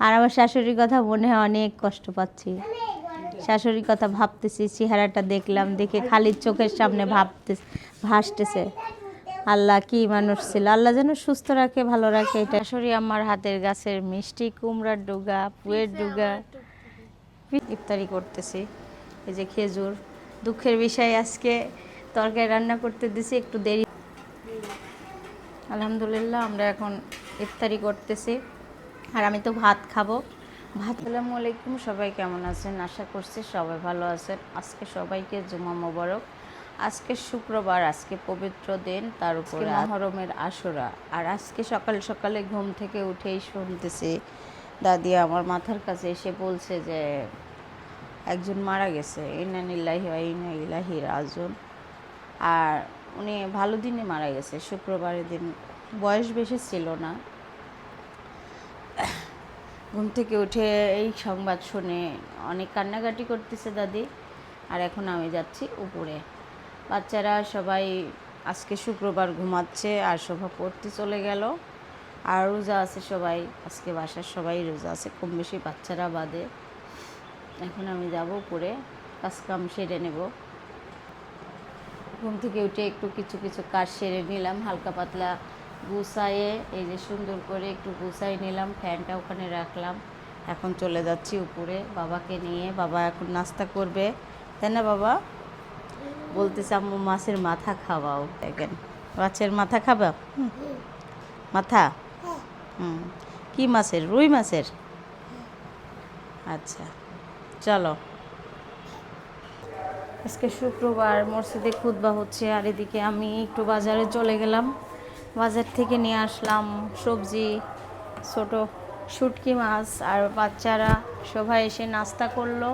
আর আমার শাশুড়ির কথা মনে হয় অনেক কষ্ট পাচ্ছি, শাশুড়ির কথা ভাবতেছি, চেহারাটা দেখলাম, দেখে খালির চোখের সামনে ভাসতেছে। আল্লাহ কি মানুষ ছিল, আল্লাহ যেন সুস্থ রাখে, ভালো রাখে। এটা শাশুড়ি আমার হাতের গাছের মিষ্টি কুমড়ার ডুগা, পুয়ের ডুগা ইফতারি করতেছি। এই যে খেজুর, দুঃখের বিষয় আজকে তরকারি রান্না করতে দিছি একটু দেরি। আলহামদুলিল্লাহ আমরা এখন ইফতারি করতেছি, আর আমি তো ভাত খাবো। আসসালামু আলাইকুম, সবাই কেমন আছেন? আশা করছি সবাই ভালো আছেন। আজকে সবাইকে জুমা মোবারক। আজকে শুক্রবার, আজকে পবিত্র দিন, তার উপরে মুহররমের আশুরা। আর আজকে সকাল সকালে ঘুম থেকে উঠেই শুনতেছি দাদি আমার মাথার কাছে এসে বলছে যে একজন মারা গেছে, ইন্না লিল্লাহি ওয়া ইন্না ইলাইহি রাজিউন। আর উনি ভালো দিনে মারা গেছে, শুক্রবারের দিন, বয়স বেশি ছিল না। ঘুম থেকে উঠে এই সংবাদ শুনে অনেক কান্নাকাটি করতেছে দাদি। আর এখন আমি যাচ্ছি উপরে। বাচ্চারা সবাই আজকে শুক্রবার ঘুমাচ্ছে, আর শোভা পড়তে চলে গেল। আর রোজা আছে সবাই, আজকে বাসার সবাই রোজা আছে, কম বেশি বাচ্চারা বাদে। এখন আমি যাব উপরে, কাজকাম সেরে নেব। ঘুম থেকে উঠে একটু কিছু কিছু কাজ সেরে নিলাম, হালকা পাতলা গুছাইয়ে, এই যে সুন্দর করে একটু গুছাই নিলাম, ফ্যানটা ওখানে রাখলাম। এখন চলে যাচ্ছি উপরে বাবাকে নিয়ে। বাবা এখন নাস্তা করবে, তাই না বাবা? বলতেছে আম্মু মাছের মাথা খাওয়াও। দেখেন, মাছের মাথা খাবা? মাথা? কি মাছের? রুই মাছের? আচ্ছা চলো। আজকে শুক্রবার, মসজিদে খুতবা হচ্ছে, আর এদিকে আমি একটু বাজারে চলে গেলাম। বাজার থেকে নিয়ে আসলাম সবজি, ছোট শুটকি মাছ। আর বাচ্চারা সবাই এসে নাস্তা করলো।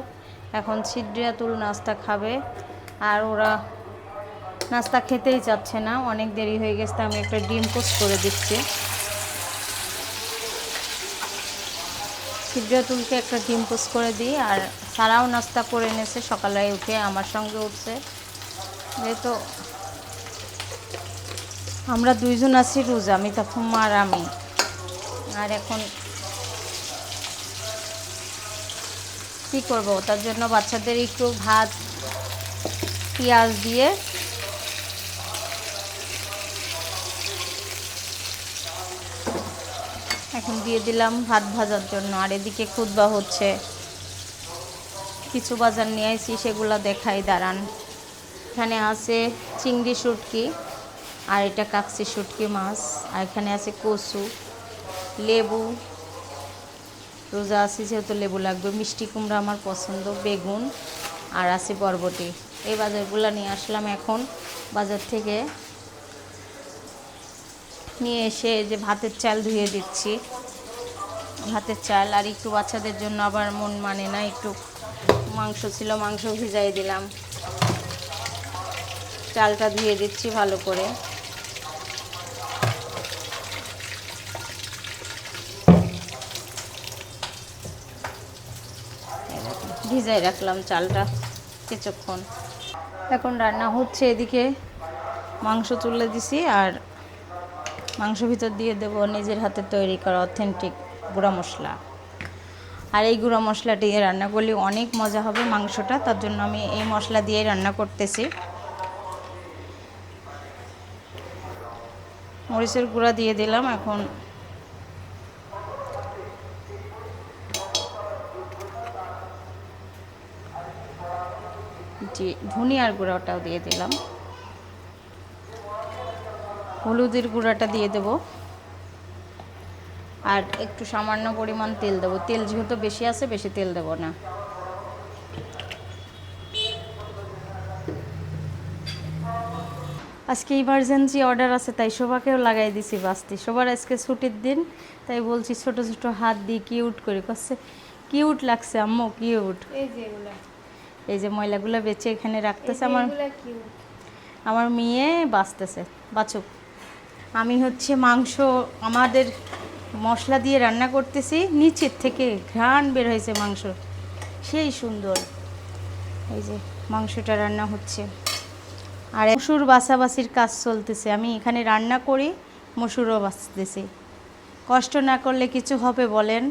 এখন সিদ্রিয়াতুল নাস্তা খাবে, আর ওরা নাস্তা খেতেই চাচ্ছে না, অনেক দেরি হয়ে গেছে। আমি একটা ডিম পোস্ট করে দিচ্ছি। সিদ্রিয়াতুলকে একটা ডিম পোস্ট করে দিই। আর সারাও নাস্তা করে এনেছে, সকালে উঠে আমার সঙ্গে উঠছে। যেহেতু আমরা দুইজন আছি রোজা, আমি তাফুম্মা আর আমি। আর এখন কী করবো, তার জন্য বাচ্চাদের একটু ভাত পেঁয়াজ দিয়ে এখন দিয়ে দিলাম ভাত ভাজার জন্য। আর এদিকে খুতবা হচ্ছে, কিছু বাজার নিয়ে আসি, সেগুলো দেখাই, দাঁড়ান। এখানে আছে চিংড়ি শুটকি, আর এটা কাকসি শুটকি মাছ। আর এখানে আছে কচু, লেবু, রোজা আছে যেহেতু লেবু লাগবে, মিষ্টি কুমড়া আমার পছন্দ, বেগুন, আর আছে বরবটি। এই বাজারগুলো নিয়ে আসলাম। এখন বাজার থেকে নিয়ে এসে যে ভাতের চাল ধুয়ে দিচ্ছি, ভাতের চাল। আর একটু বাচ্চাদের জন্য আবার মন মানে না, একটু মাংস ছিল, মাংস ভিজাই দিলাম। চালটা ধুয়ে দিচ্ছি ভালো করে। ভিজাই রাখলাম চালটা কিছুক্ষণ। এখন রান্না হচ্ছে, এদিকে মাংস তুলে দিছি, আর মাংস ভিতর দিয়ে দেবো নিজের হাতে তৈরি করা অথেন্টিক গুঁড়া মশলা। আর এই গুঁড়া মশলা দিয়ে রান্না করলে অনেক মজা হবে মাংসটা, তার জন্য আমি এই মশলা দিয়ে রান্না করতেছি। মরিচের গুঁড়া দিয়ে দিলাম। এখন যে ধনিয়ার গুঁড়াটাও দিয়ে দিলাম, হলুদের গুঁড়াটা দিয়ে দেব, আর একটু সামান্য পরিমাণ তেল দেবো। তেল যেহেতু বেশি আছে, বেশি তেল দেব না। আজকে ইমার্জেন্সি অর্ডার আছে, তাই শোভাকেও লাগাই দিছি বাস্তি। সবার আজকে ছুটির দিন, তাই বলছি ছোট ছোট হাত দিয়ে কিউট করে করছে। কিউট লাগছে আম্মু, কিউট। এই যে ময়লাগুলো বেঁচে এখানে রাখতেছে আমার মেয়ে, বাঁচতেছে, বাঁচুক। আমি হচ্ছে মাংস আমাদের মশলা দিয়ে রান্না করতেছি, নিচের থেকে ঘ্রাণ বের হয়েছে মাংস, সেই সুন্দর। এই যে মাংসটা রান্না হচ্ছে, আর মসুর বাছাবাছির কাজ চলতেছে। আমি এখানে রান্না করি, মসুরও বাছতেছি। কষ্ট না করলে কিছু হবে বলেন?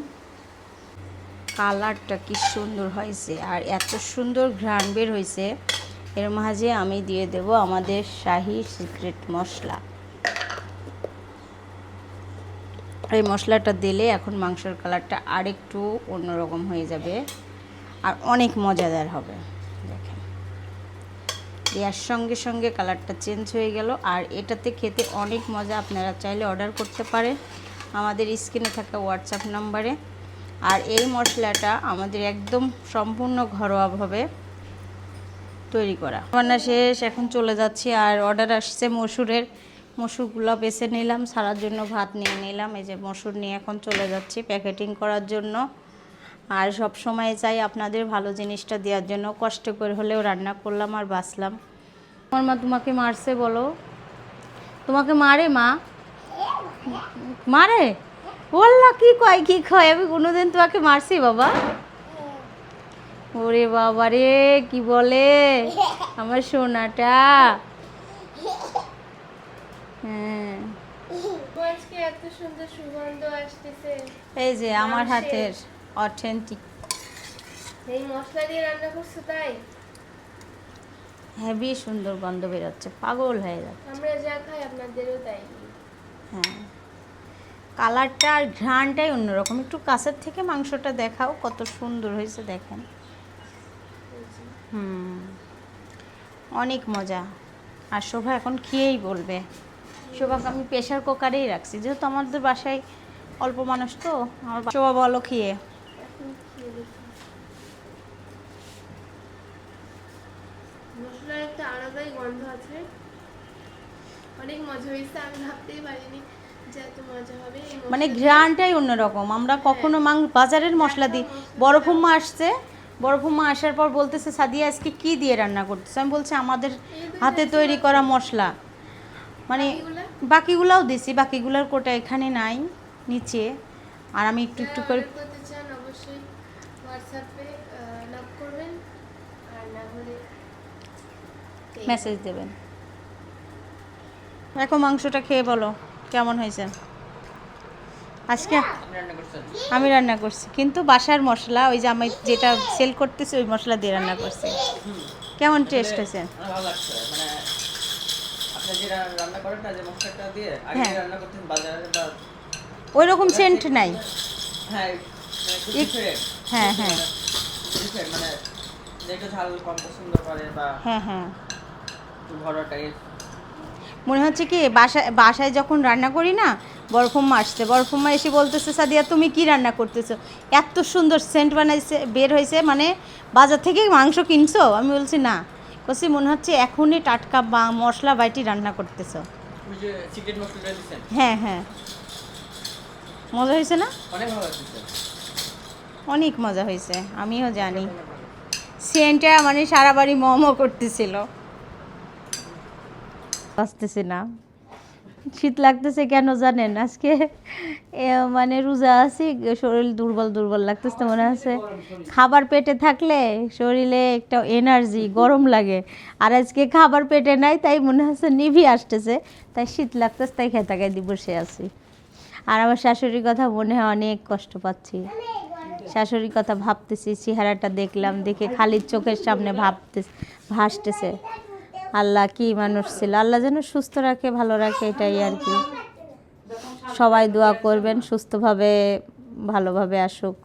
কালারটা কি সুন্দর হয়েছে আর এত সুন্দর ঘ্রাণ বের হয়েছে। এর মাঝে আমি দিয়ে দেব আমাদের শাহি সিক্রেট মশলা। এই মশলাটা দিলে এখন মাংসের কালারটা আরেকটু অন্যরকম হয়ে যাবে আর অনেক মজাদার হবে। দেখেন দেওয়ার সঙ্গে সঙ্গে কালারটা চেঞ্জ হয়ে গেল আর এটাতে খেতে অনেক মজা। আপনারা চাইলে অর্ডার করতে পারেন আমাদের স্ক্রিনে থাকা হোয়াটসঅ্যাপ নাম্বারে। আর এই মশলাটা আমাদের একদম সম্পূর্ণ ঘরোয়াভাবে তৈরি করা। রান্না শেষ, এখন চলে যাচ্ছি। আর অর্ডার আসছে মসুরের, মসুরগুলো বেছে নিলাম, সারার জন্য ভাত নিয়ে নিলাম। এই যে মসুর নিয়ে এখন চলে যাচ্ছি প্যাকেটিং করার জন্য। আর সব সময় চাই আপনাদের ভালো জিনিসটা দেওয়ার জন্য, কষ্ট করে হলেও রান্না করলাম আর বাঁচলাম। আমার মা তোমাকে মারছে বলো? তোমাকে মারে মা? মারে? বললা কি কয় কি কয়? আমি কোনোদিন তোমাকে মারছি বাবা? ওরে বাবা রে, কি বলে আমার সোনাটা। হ্যাঁ, এত সুন্দর সুগন্ধ আসতেছে। এই যে আমার হাতের অথেন্টিক এই মশলা দিয়ে রান্না করছো তাই হেভি সুন্দর গন্ধ বেরোচ্ছে, পাগল হয়ে যাচ্ছে। আমরা যা খাই আপনাদেরও তাই। হ্যাঁ, কালারটা আর ঘ্রাণটাই অন্যরকম। একটু কাছের থেকে মাংসটা দেখাও কত সুন্দর হয়েছে দেখেন। অনেক মজা। আর শোভা এখন খেয়েই বলবে। শোভাকে আমি প্রেশার কুকারেই রাখছি, যেহেতু আমাদের বাসায় অল্প মানুষ তো। আমার শোভা বলো খেয়ে। মশলার একটা আলাদাই গন্ধ আছে, অনেক মজা হয়েছে। আমি ভাবতেই পারিনি যে এত মজা হবে। মানে ঘ্রাণটাই অন্যরকম। আমরা কখনো বাজারের মশলা দিই। বড় ফুম্মা আসছে, বড় ফুম্মা আসার পর বলতেছে সাদিয়া আজকে কি দিয়ে রান্না করতেছে? আমি বলছি আমাদের হাতে তৈরি করা মশলা। মানে বাকিগুলাও দিছি, বাকিগুলার কোটা এখানে নাই, নিচে। আর আমি একটু একটু করে করতে চান অবশ্যই হোয়াটসঅ্যাপে নক করবেন, আর না হলে মেসেজ দেবেন। এখন মাংসটা খেয়ে বলো কেমন হয়েছে। আজকে আমি রান্না করছি, কিন্তু বাসার মশলা, ওই যে আমি যেটা সেল করতেছি ওই মশলা দিয়ে রান্না করছি। কেমন টেস্ট হয়েছে? ভালো লাগছে। মানে আপনি যেটা রান্না করেন না, যে মশলাটা দিয়ে আগে হ্যাঁ। রান্না করতেন বাজারে বা ওই রকম সেন্ট নাই। হ্যাঁ, ডিফারেন্ট। হ্যাঁ হ্যাঁ ডিফারেন্ট মানে যেটা ঝাল কম পছন্দ করে বা হ্যাঁ হ্যাঁ একটু ঘরোয়া টাইপ। মনে হচ্ছে কি বাসায় যখন রান্না করি না, বরফুম্মা আসছে, বরফুম্মা এসে বলতেছে সাদিয়া তুমি কি রান্না করতেছো? এত সুন্দর সেন্ট বানাইছে, বের হয়েছে, মানে বাজার থেকে মাংস কিনছো? আমি বলছি না। বলছি মনে হচ্ছে এখনই টাটকা মশলা বাইটি রান্না করতেছো। ওই যে চিকেন মশলাটা দিছেন, হ্যাঁ হ্যাঁ, মজা হয়েছে না? অনেক ভালো লাগছে। অনেক মজা হয়েছে, আমিও জানি। সেন্টটা মানে সারা বাড়ি মমো করতেছিল। বাঁচতেছি না, শীত লাগতেছে কেন জানেন? আজকে মানে রোজা আছি, শরীর দুর্বল দুর্বল লাগতেছে। মনে আছে খাবার পেটে থাকলে শরীরে একটা এনার্জি গরম লাগে, আর আজকে খাবার পেটে নাই, তাই মনে হচ্ছে নিভি আসতেছে, তাই শীত লাগতেছে, তাই খেতাকাই দিয়ে বসে আছি। আর আমার শাশুড়ির কথা মনে হয় অনেক কষ্ট পাচ্ছি। শাশুড়ির কথা ভাবতেছি, চেহারাটা দেখলাম, দেখে খালি চোখের সামনে ভাসতেছে। আল্লাহ কি মানুষ ছিল, আল্লাহ যেন সুস্থ রাখে, ভালো রাখে, এটাই আর কি। সবাই দোয়া করবেন সুস্থভাবে ভালোভাবে আসুক।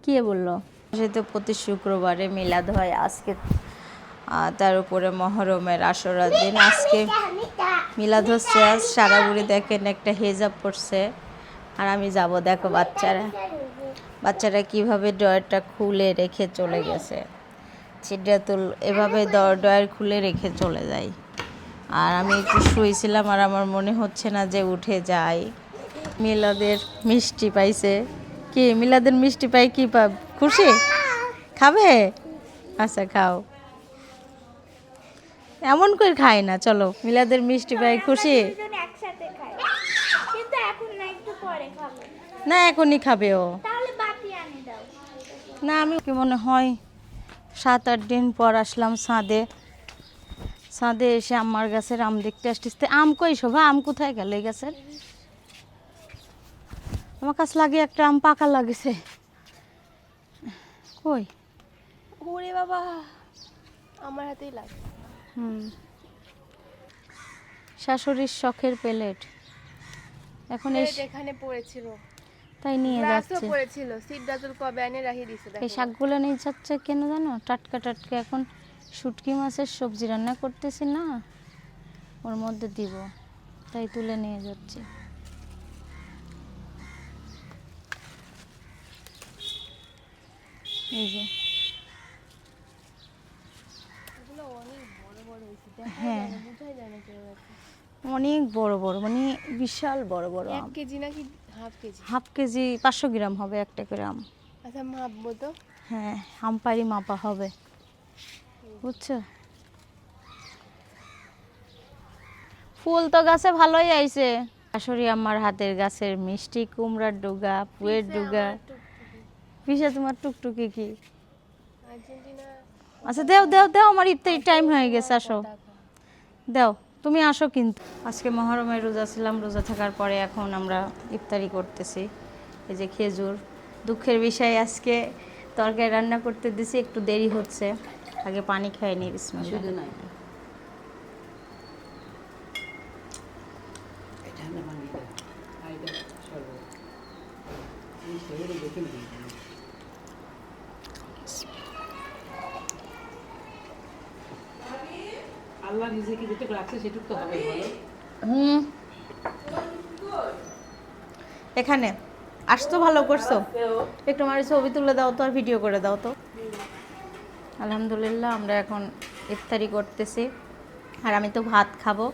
কে বললো? সেটা প্রতি শুক্রবারে মিলাদ হয়, আজকে তার উপরে মহরমের আশুরার দিন। আজকে মিলাদ হচ্ছে। আজ সারা বুড়ি দেখেন একটা হেজাব পড়ছে, আর আমি যাব। দেখো বাচ্চারা কিভাবে ডয়ারটা খুলে রেখে চলে গেছে। সিদ্ধাতুল এভাবে ডয়ার খুলে রেখে চলে যায়। আর আমি একটু শুয়েছিলাম, আর আমার মনে হচ্ছে না যে উঠে যাই। মিলাদের মিষ্টি পাইছে। কি মিলাদের মিষ্টি পাই কি খুশি? খাবে? আচ্ছা খাও। এমন করে খায় না, চলো মিলাদের মিষ্টি পাই খুশি না? এখনই খাবে ও না। আমি কি মনে হয় 7-8 দিন পর আসলাম ছাদে। ছাদে এসে আমার গাছের আম দেখতে আসতেছে। আম কই শোভা, আম কোথায় গেল এই গাছের? আমার কাছে লাগে একটা আম পাকা লাগেছে, কই? ওরে বাবা, আমার হাতেই লাগে। শাশুড়ির শখের প্লেট এখন এখানে পড়েছিল, তাই নিয়ে গাছও যাচ্ছে। পড়েছিল, সিদ্ধাতুল কবে এনে রাখিয়ে দিছে এই শাকগুলো নিয়ে যাচ্ছে কেন জানো? টাটকা টাটকা এখন শুটকি মাছের সবজি রান্না করতেছি না, ওর মধ্যে দিব, তাই তুলে নিয়ে যাচ্ছে। এই যে এগুলো অনেক বড় বড় হয়েছে, হ্যাঁ বুঝাই যায় না কেউ। অনেক বড় বড়, মানে বিশাল বড় বড় আম। 1 কেজি নাকি হাফ কেজি? হাফ কেজি 500 গ্রাম হবে একটা করে আম। আচ্ছা মাপবো তো। হ্যাঁ আমপারি মাপা হবে, বুঝছো? ফুল তো গাছে ভালোই আইছে। শাশুড়ি আমার হাতের গাছের মিষ্টি কুমড়ার ডুগা, পুয়ের ডুগা। পিসা তোমার টুকটুকি কি? আর্জেন্টিনা। আচ্ছা দেও দেও দেও, আমার ইফতারি টাইম হয়ে গেছে, আসো দাও, তুমি আসো। কিন্তু আজকে মহরমের রোজা ছিলাম, রোজা থাকার পরে এখন আমরা ইফতারি করতেছি। এই যে খেজুর, দুঃখের বিষয় আজকে তরকারি রান্না করতে দিছি, একটু দেরি হচ্ছে, আগে পানি খেয়ে নিই। বিসমিল্লাহ। শুধু নাই, এটা না পানি দাও, আর এটা শরবত। এই শরবত দেখে নিই। আল্লাহ রিজিকে যেটুকু রাখছে সেটুকু তো হবে, বলো। এখানে আসতো, ভালো করছো, একটু আমার ছবি তুলে দাও তো আর ভিডিও করে দাও তো। আলহামদুলিল্লাহ আমরা এখন ইফতারি করতেছি, আর আমি তো ভাত খাবো,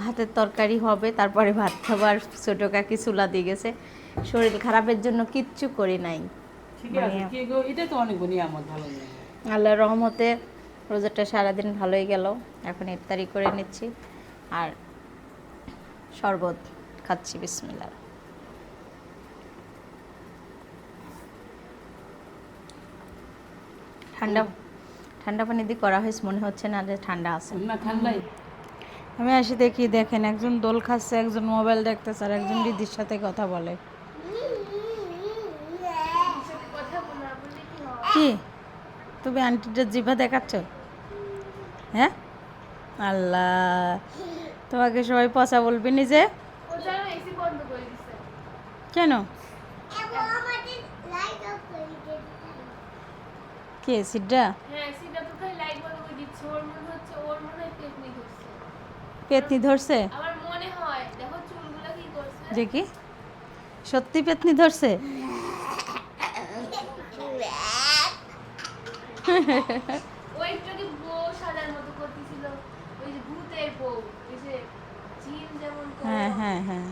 ভাতের তরকারি হবে, তারপরে ভাত খাবো। আর ছোটো কাকি চুলা দিয়ে গেছে, শরীর খারাপের জন্য কিচ্ছু করি নাই। ঠিক আছে, কি গো, এটা তো অনেক নিয়ামত, ভালো নিয়ামত। আল্লাহর রহমতে রোজাটা সারাদিন ভালোই গেল। এখন ইফতারি করে নিচ্ছি আর শরবত খাচ্ছি। বিসমিল্লাহ। ঠান্ডা ঠান্ডা পানি দিয়ে করা হয়েছে, মনে হচ্ছে না যে ঠান্ডা আছে। না ঠান্ডাই। আমি আসি দেখি, দেখেন একজন দোল খাচ্ছে, একজন মোবাইল দেখতেছে, আর একজন দিদির সাথে কথা বলে। কি তুমি আন্টিটার জিভা দেখাচ্ছ? হ্যাঁ আল্লাহ, তোমাকে সবাই পচা বলবি নি যে? কেন? কে সিড্ডা? পেতনি ধরছে? দেখি সত্যি পেতনি ধরছে? হ্যাঁ হ্যাঁ হ্যাঁ,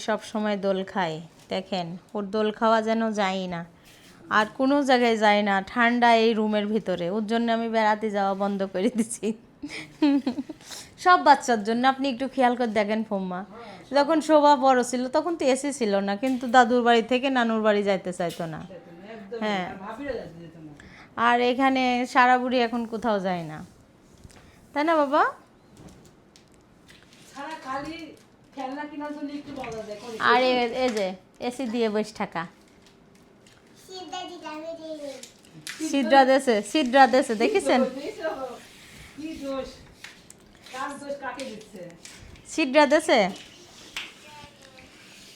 সব সময় দোল খায়, দেখেন ওর দোল খাওয়া যেন যায় না, আর কোনো জায়গায় যায় না, ঠান্ডা এই রুমের ভিতরে। ওর জন্য আমি বেড়াতে যাওয়া বন্ধ করে দিছি, সব বাচ্চার জন্য। আপনি একটু খেয়াল করে দেখেন ফম্মা, যখন শোভা বড় ছিল তখন তো এসি ছিল না, কিন্তু দাদুর বাড়ি থেকে নানুর বাড়ি যাইতে চাইতো না। হ্যাঁ, আর এখানে সারা বুড়ি এখন কোথাও যায় না, তাই না বাবা? আর এই যে এসি দিয়ে বসে থাকা, সিদ্রা দেশে দেখেছেন? সিদ্রা দেশে